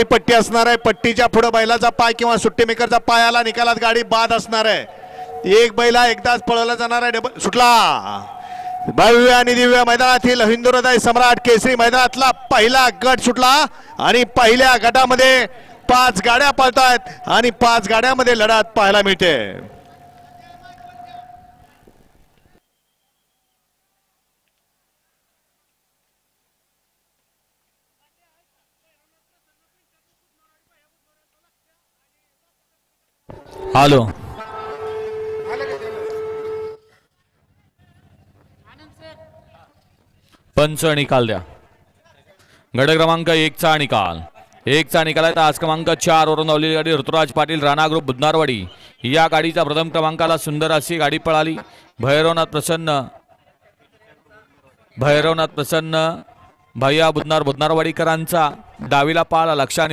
पट्टी असणार आहे. पट्टीच्या पुढे बैलाचा पाय किंवा सुट्टी मेकरचा पाय आला निकालात गाडी बाद असणार आहे. एक बैला एकदाच पळवला जाणार आहे. डबल सुटला. भव्य आणि दिव्य मैदानातील हिंदुहृदय सम्राट केसरी मैदानातला पहिला गट सुटला आणि पहिल्या गटामध्ये 5 गाड्या पळतायत आणि 5 गाड्यामध्ये लढत पाहायला मिळते. हॅलो पंच निकाल द्या. गट क्रमांक 1 चा निकाल. 1 चा निकाल आहे. आज क्रमांक 4 वरून धावलेली गाडी ऋतुराज पाटील राणा ग्रुप बुधनारवाडी या गाडीचा प्रथम क्रमांकाला सुंदर अशी गाडी पळाली. भैरवनाथ प्रसन्न भैया बुधनारवाडीकरांचा डावीला पाला लक्षात